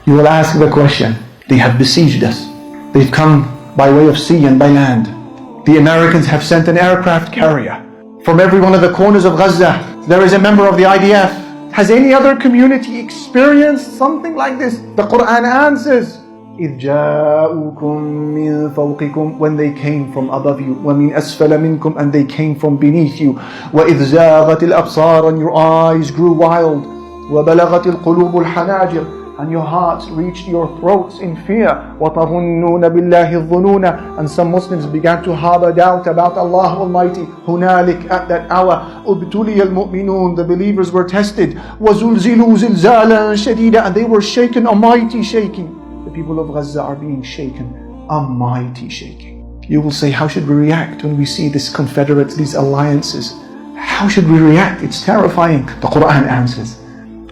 You will ask the question, they have besieged us. They've come by way of sea and by land. The Americans have sent an aircraft carrier. From every one of the corners of Gaza, there is a member of the IDF. Has any other community experienced something like this? The Quran answers, إِذْ جَاءُوكُم مِّن فَوْقِكُمْ, when they came from above you, وَمِنْ أَسْفَلَ مِنْكُمْ, and they came from beneath you, وَإِذْ زَاغَتِ الْأَبْصَارُ, and your eyes grew wild, وَبَلَغَتِ الْقُلُوبُ الْحَنَاجِرُ, and your hearts reached your throats in fear, وَتَظُنُّونَ بِاللَّهِ الظُّنُونَ, and some Muslims began to harbor doubt about Allah Almighty. هُنَالِكَ, at that hour, أُبْتُلِيَ الْمُؤْمِنُونَ, the believers were tested, وَزُلْزِلُوا زِلْزَالًا شَدِيدًا, and they were shaken a mighty shaking. The people of Gaza are being shaken, a mighty shaking. You will say, how should we react when we see this confederates, these alliances? How should we react? It's terrifying. The Quran answers,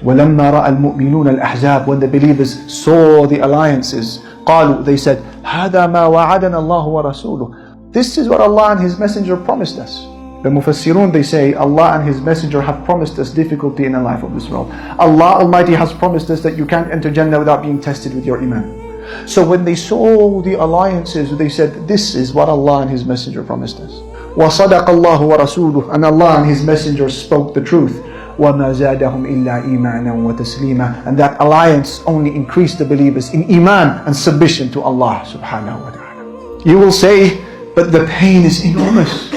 وَلَمَّا رَأَى الْمُؤْمِنُونَ الْأَحْزَابَ, when the believers saw the alliances, قالوا, they said, هَذَا مَا وَعَدَنَا اللَّهُ وَرَسُولُهُ, this is what Allah and His Messenger promised us. The Mufassirun, they say, Allah and His Messenger have promised us difficulty in the life of this world. Allah Almighty has promised us that you can't enter Jannah without being tested with your iman. So when they saw the alliances, they said, this is what Allah and His Messenger promised us. وَصَدَقَ اللَّهُ وَرَسُولُهُ, and Allah and His Messenger spoke the truth. وَمَا زَادَهُمْ إِلَّا إِيمَانًا وَتَسْلِيمًا, and that alliance only increased the believers in iman and submission to Allah subhanahu wa ta'ala. You will say, but the pain is enormous.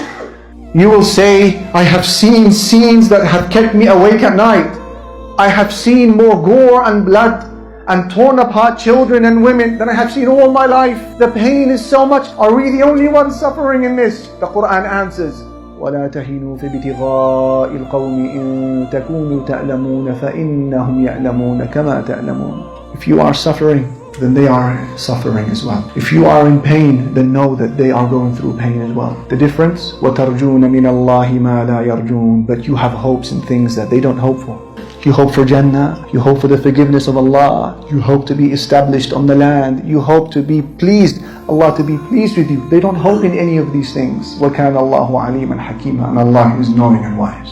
You will say, I have seen scenes that have kept me awake at night. I have seen more gore and blood and torn apart children and women than I have seen all my life. The pain is so much. Are we the only ones suffering in this? The Quran answers, وَلَا تَهِنُوا فِي ابْتِغَاءِ الْقَوْمِ إِن تَكُونُوا تَأْلَمُونَ فَإِنَّهُمْ يَأْلَمُونَ كَمَا تَأْلَمُونَ. If you are suffering, then they are suffering as well. If you are in pain, then know that they are going through pain as well. The difference, وَتَرْجُونَ مِنَ اللَّهِ مَا لَا يَرْجُونَ, but you have hopes in things that they don't hope for. You hope for Jannah, you hope for the forgiveness of Allah, you hope to be established on the land, you hope to be pleased, Allah to be pleased with you. They don't hope in any of these things. وَكَانَ اللَّهُ عَلِيمًا حَكِيمًا, and Allah is knowing and wise.